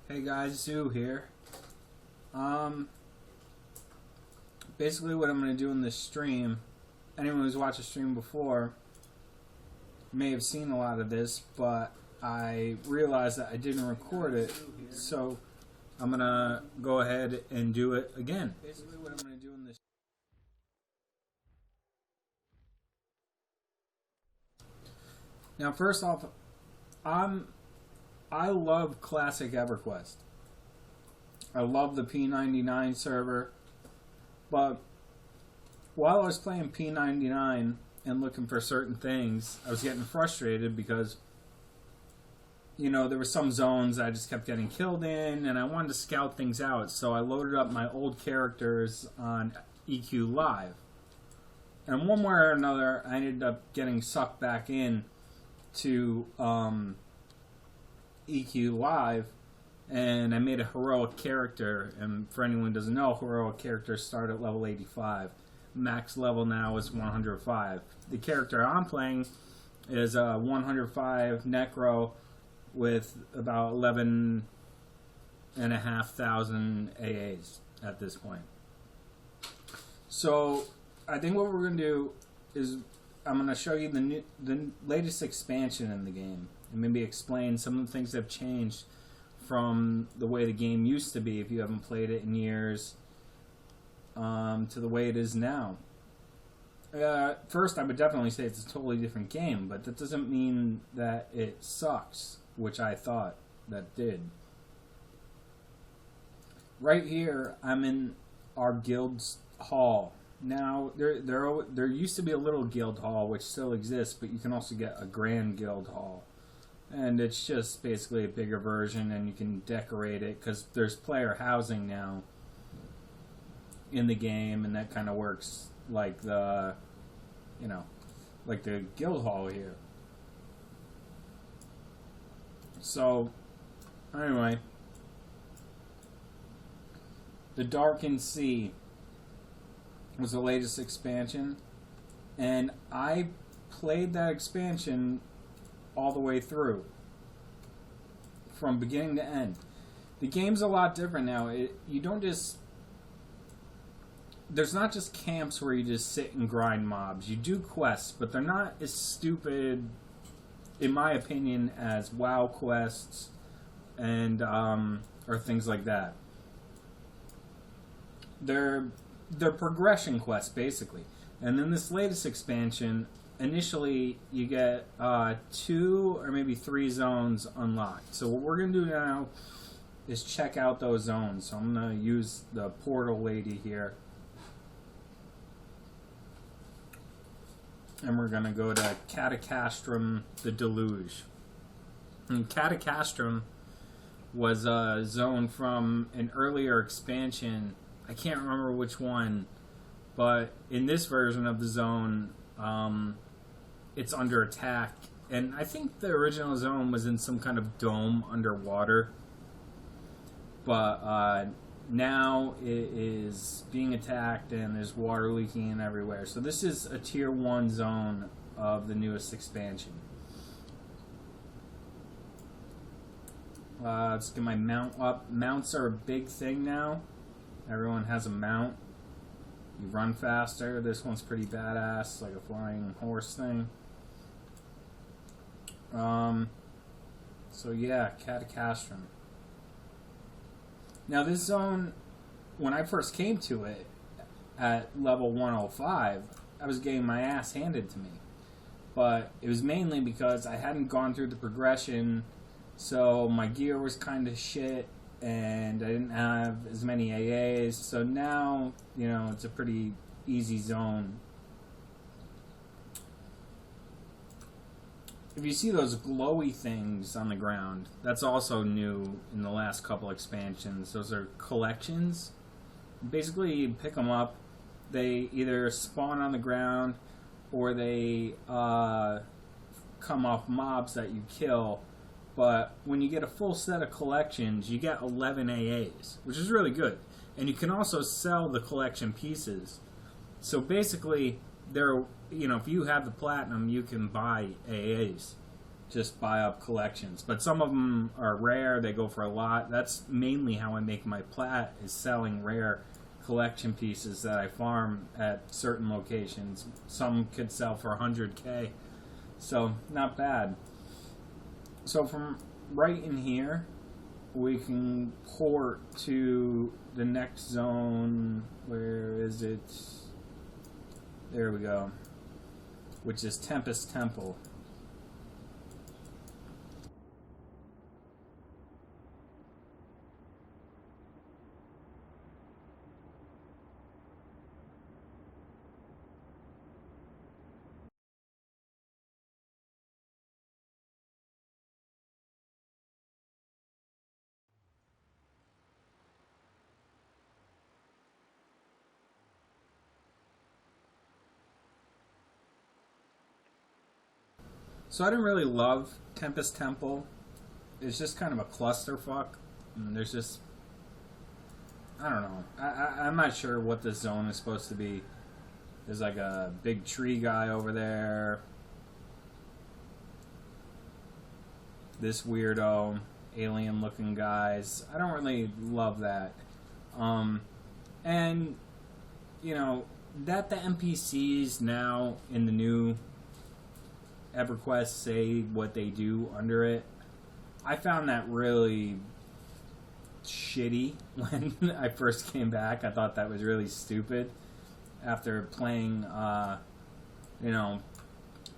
Hey guys, Zoo here. Um, Basically what I'm going to do in this stream, anyone who's watched a stream before may have seen a lot of this, but I realized that I didn't record it, so I'm going to go ahead and do it again. Basically what I'm going to do in this. Now, first off, I love classic Everquest. I love the P99 server, but while I was playing P99 and looking for certain things, I was getting frustrated because, you know, there were some zones I just kept getting killed in, and I wanted to scout things out, so I loaded up my old characters on EQ Live. And one way or another, I ended up getting sucked back in to EQ Live, and I made a heroic character. And for anyone who doesn't know, heroic characters start at level 85. Max level now is 105. The character I'm playing is a 105 Necro with about 11,500 AAs at this point. So I think what we're going to do is I'm going to show you the latest expansion in the game, and maybe explain some of the things that have changed from the way the game used to be, if you haven't played it in years, to the way it is now. First, I would definitely say it's a totally different game, but that doesn't mean that it sucks, which I thought that did. Right here, I'm in our guild's hall. Now, there used to be a little guild hall, which still exists, but you can also get a grand guild hall. And it's just basically a bigger version, and you can decorate it, because there's player housing now in the game, and that kind of works like the, you know, like the guild hall here. So, anyway, the Darkened Sea was the latest expansion, and I played that expansion all the way through, from beginning to end. The game's a lot different now. You don't just... There's not just camps where you just sit and grind mobs. You do quests, but they're not as stupid, in my opinion, as WoW quests and or things like that. They're progression quests, basically. And then this latest expansion, initially you get 2 or maybe 3 zones unlocked. So what we're going to do now is check out those zones. So I'm going to use the portal lady here. And we're going to go to Catacastrum the Deluge. And Catacastrum was a zone from an earlier expansion. I can't remember which one, but in this version of the zone, it's under attack. And I think the original zone was in some kind of dome underwater. But now it is being attacked, and there's water leaking in everywhere. So this is a tier 1 zone of the newest expansion. Let's get my mount up. Mounts are a big thing now. Everyone has a mount. You run faster. This one's pretty badass, like a flying horse thing. So yeah, Catacastrum. Now this zone, when I first came to it at level 105, I was getting my ass handed to me. But it was mainly because I hadn't gone through the progression, so my gear was kind of shit, and I didn't have as many AAs. So now, you know, it's a pretty easy zone. If you see those glowy things on the ground, that's also new in the last couple expansions. Those are collections. Basically, you pick them up. They either spawn on the ground, or they come off mobs that you kill. But when you get a full set of collections, you get 11 AAs, which is really good. And you can also sell the collection pieces. So basically, they're, you know, if you have the platinum, you can buy AAs just buy up collections. But some of them are rare. They go for a lot. That's mainly how I make my plat, is selling rare collection pieces that I farm at certain locations. Some could sell for 100K. So, not bad. So from right in here, we can port to the next zone. Where is it? There we go. Which is Tempest Temple. So I didn't really love Tempest Temple. It's just kind of a clusterfuck. And there's just... I don't know. I'm not sure what this zone is supposed to be. There's like a big tree guy over there. This weirdo, alien-looking guys. I don't really love that. And, you know, that the NPCs now in the new Everquest say what they do under it, I found that really shitty when I first came back. I thought that was really stupid after playing, you know,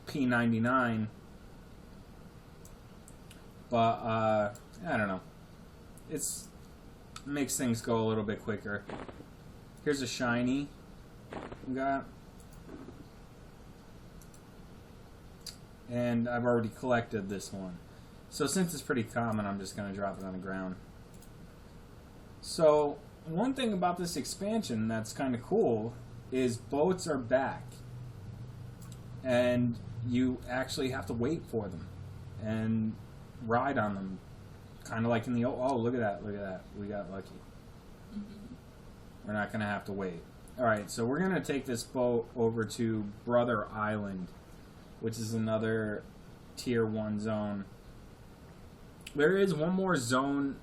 P99. But, I don't know. It makes things go a little bit quicker. Here's a shiny we got. And I've already collected this one. So since it's pretty common, I'm just going to drop it on the ground. So one thing about this expansion that's kind of cool is boats are back. And you actually have to wait for them and ride on them. Kind of like in the old... Oh, look at that, look at that. We got lucky. We're not going to have to wait. Alright, so we're going to take this boat over to Brother Island, which is another tier 1 zone. There is one more zone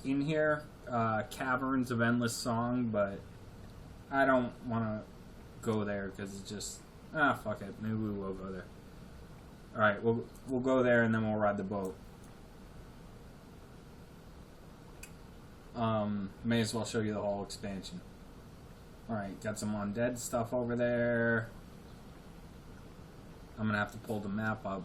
in here, Caverns of Endless Song, but I don't want to go there because it's just, fuck it, maybe we will go there. Alright, we'll go there and then we'll ride the boat. May as well show you the whole expansion. Alright, got some undead stuff over there. I'm going to have to pull the map up.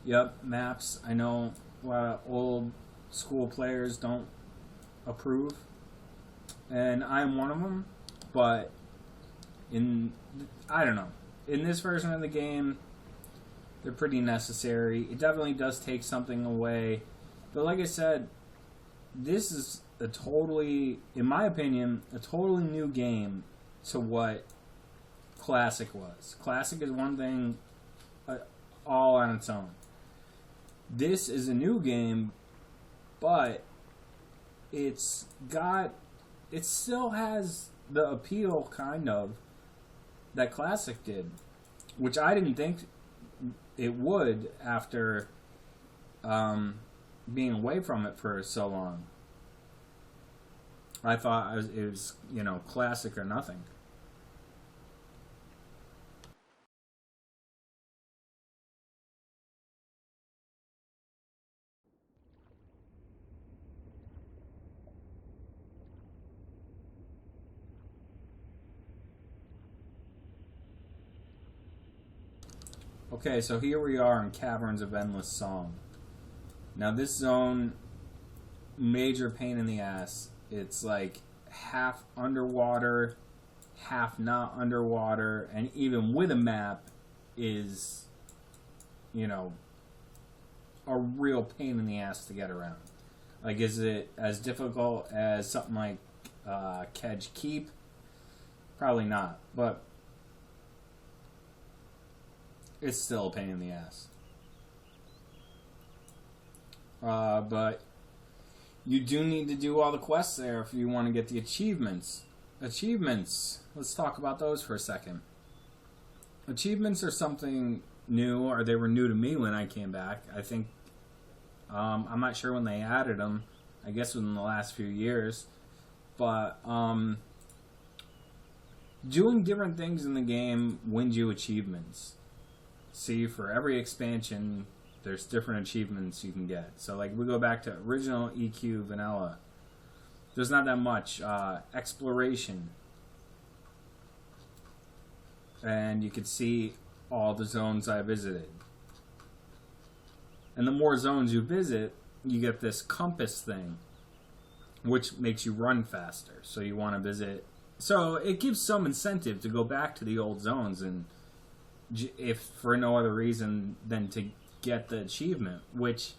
Yep, maps. I know a lot of old school players don't approve. And I'm one of them. But I don't know. In this version of the game, they're pretty necessary. It definitely does take something away. But like I said, this is a totally, in my opinion, a totally new game to what Classic was. Classic is one thing all on its own. This is a new game, but it still has the appeal, kind of, that Classic did, which I didn't think it would after being away from it for so long. I thought it was, you know, Classic or nothing. Okay, so here we are in Caverns of Endless Song. Now this zone, major pain in the ass. It's like half underwater, half not underwater, and even with a map is, you know, a real pain in the ass to get around. Like, is it as difficult as something like Kedge Keep? Probably not, but it's still a pain in the ass. But you do need to do all the quests there if you want to get the achievements. Achievements. Let's talk about those for a second. Achievements are something new, or they were new to me when I came back. I think I'm not sure when they added them. I guess within the last few years, but doing different things in the game wins you achievements. See, for every expansion, there's different achievements you can get. So, like, we go back to original EQ vanilla. There's not that much exploration, and you can see all the zones I visited. And the more zones you visit, you get this compass thing, which makes you run faster. So you want to visit. So it gives some incentive to go back to the old zones, and if for no other reason than to get the achievement, which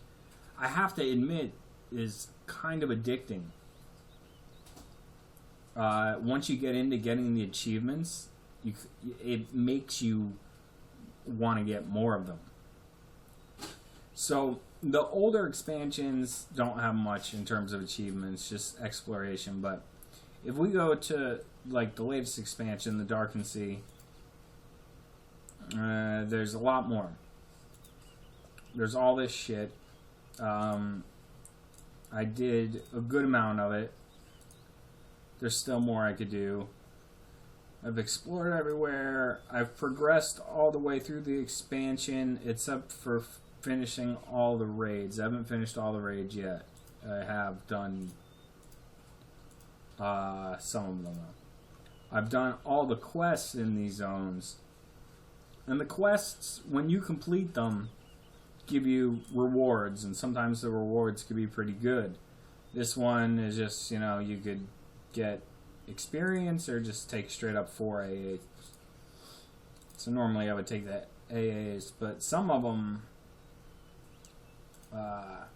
I have to admit is kind of addicting. Once you get into getting the achievements, it makes you want to get more of them. So the older expansions don't have much in terms of achievements, just exploration. But if we go to like the latest expansion, the Darkened Sea, there's a lot more. There's all this shit. I did a good amount of it. There's still more I could do. I've explored everywhere. I've progressed all the way through the expansion, except for finishing all the raids. I haven't finished all the raids yet. I have done some of them. I've done all the quests in these zones. And the quests, when you complete them, give you rewards, and sometimes the rewards could be pretty good. This one is just, you could get experience or just take straight up 4 AAs. So normally I would take the AAs, but some of them are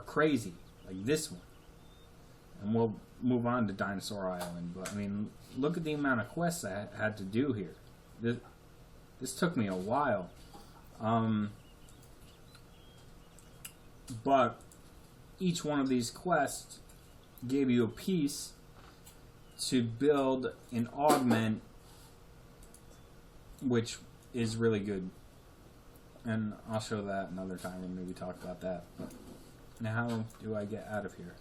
crazy, like this one. And we'll move on to Dinosaur Island, but I mean, look at the amount of quests I had to do here. This took me a while. But each one of these quests gave you a piece to build an augment, which is really good. And I'll show that another time and maybe talk about that. But now how do I get out of here?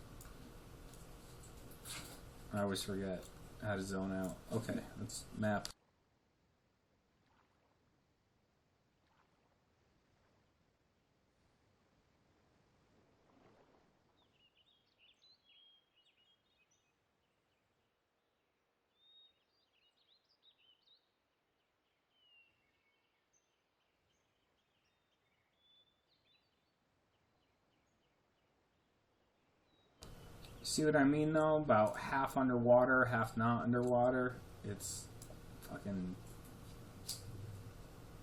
I always forget how to zone out. Okay, let's map. See what I mean, though? About half underwater, half not underwater. It's fucking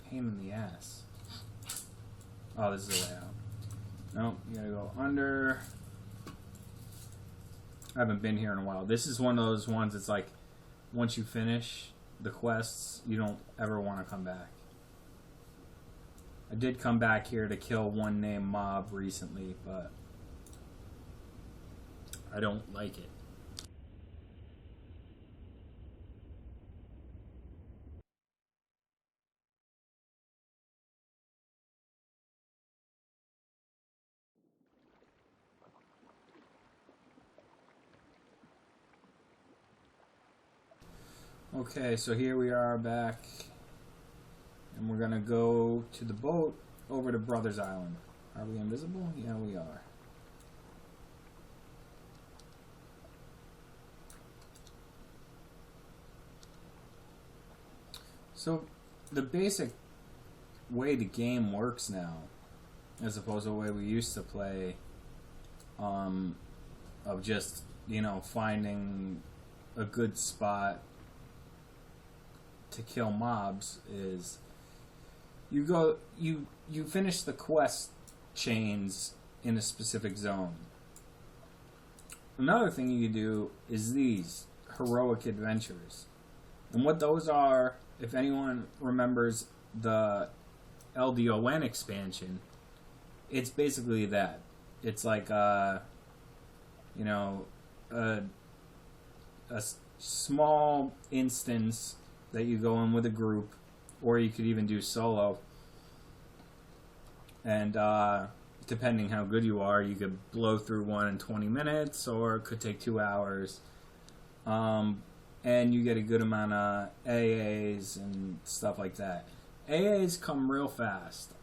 pain in the ass. Oh, this is the way out. Nope, you gotta go under. I haven't been here in a while. This is one of those ones that's like, once you finish the quests, you don't ever want to come back. I did come back here to kill one named Mob recently, but I don't like it. Okay, so here we are back, and we're gonna go to the boat over to Brothers Island. Are we invisible? Yeah, we are. So the basic way the game works now, as opposed to the way we used to play, of just, finding a good spot to kill mobs, is you finish the quest chains in a specific zone. Another thing you can do is these heroic adventures. And what those are, if anyone remembers the LDON expansion, it's basically that. It's like a small instance that you go in with a group, or you could even do solo, And depending how good you are, you could blow through one in 20 minutes, or it could take 2 hours. And you get a good amount of AAs and stuff like that. AAs come real fast.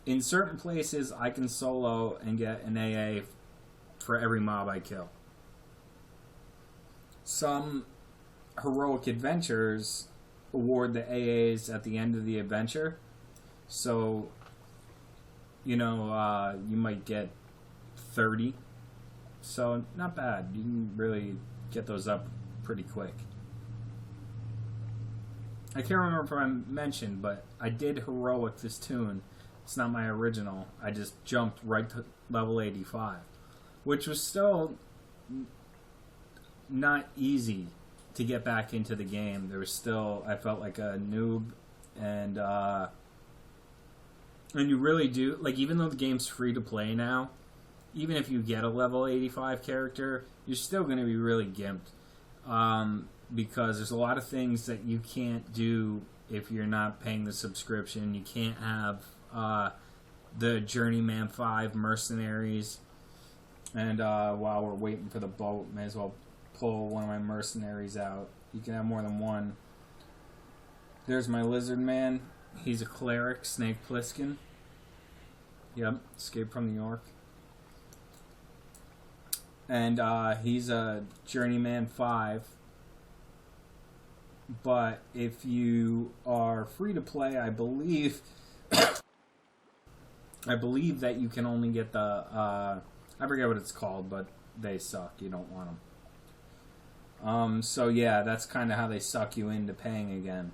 In certain places, I can solo and get an AA for every mob I kill. Some heroic adventures award the AAs at the end of the adventure. So, you might get 30. So, not bad. You can really get those up pretty quick. I can't remember if I mentioned, but I did heroic this tune. It's not my original. I just jumped right to level 85, which was still not easy to get back into the game. There was still, I felt like a noob, and you really do, like, even though the game's free to play now, even if you get a level 85 character, you're still going to be really gimped, because there's a lot of things that you can't do if you're not paying the subscription. You can't have the Journeyman 5 mercenaries, and while we're waiting for the boat, may as well pull one of my mercenaries out. You can have more than one. There's my lizard man. He's a cleric, Snake Plissken. Yep, escaped from New York. And he's a Journeyman 5. But if you are free to play, I believe that you can only get the I forget what it's called, but they suck. You don't want them. So yeah, that's kind of how they suck you into paying again.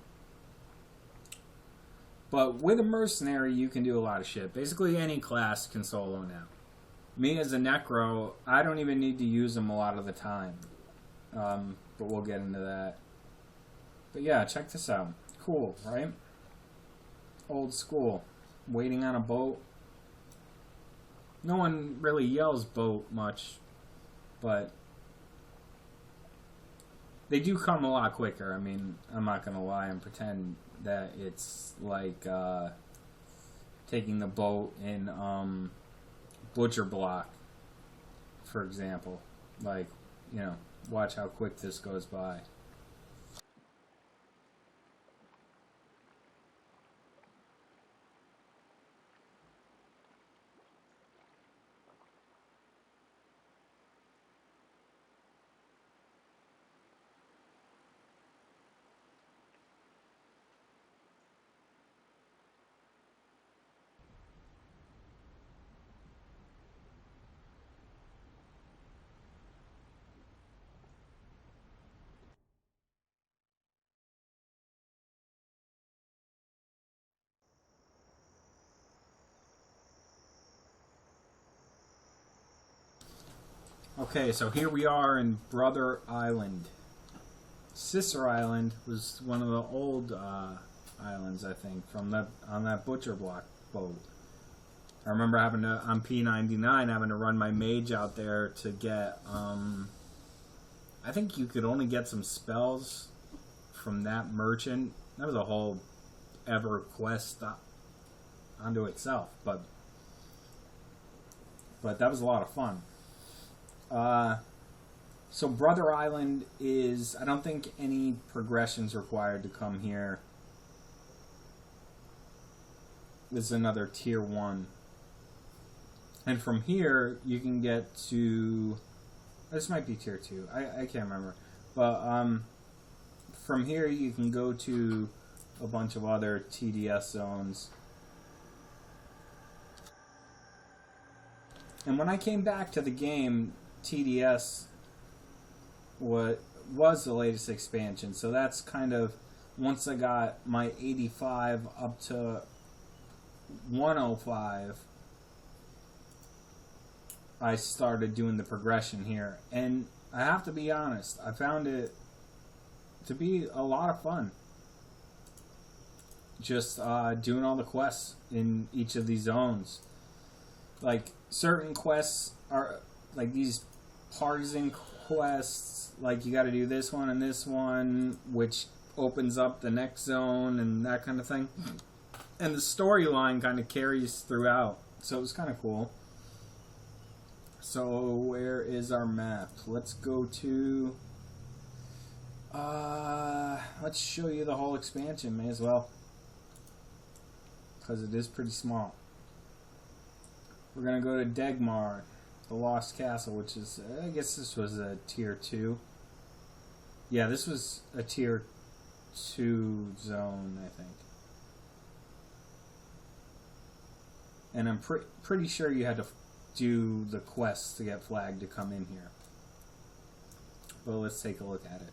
But with a mercenary, you can do a lot of shit. Basically, any class can solo now. Me as a Necro, I don't even need to use them a lot of the time. But we'll get into that. But yeah, check this out. Cool, right? Old school. Waiting on a boat. No one really yells boat much, but they do come a lot quicker. I mean, I'm not going to lie and pretend that it's like taking the boat in Butcher Block, for example. Like, watch how quick this goes by. Okay, so here we are in Brother Island. Sister Island was one of the old islands, I think, on that Butcher Block boat. I remember having to, on P99, having to run my mage out there to get, I think you could only get some spells from that merchant. That was a whole Everquest onto itself, but that was a lot of fun. So Brother Island is, I don't think any progression's required to come here. This is another tier 1. And from here, you can get to, this might be tier 2, I can't remember. But, from here you can go to a bunch of other TDS zones. And when I came back to the game, TDS was the latest expansion, so that's kind of, once I got my 85 up to 105, I started doing the progression here, and I have to be honest, I found it to be a lot of fun. Just doing all the quests in each of these zones. Like, certain quests are like these partisan quests, like you got to do this one and this one, which opens up the next zone and that kind of thing. And the storyline kind of carries throughout. So it was kind of cool. So where is our map? Let's go to... let's show you the whole expansion. May as well. Because it is pretty small. We're going to go to Degmar, the Lost Castle, which is... I guess this was a Tier 2. Yeah, this was a Tier 2 zone, I think. And I'm pretty sure you had to do the quests to get flagged to come in here. But let's take a look at it.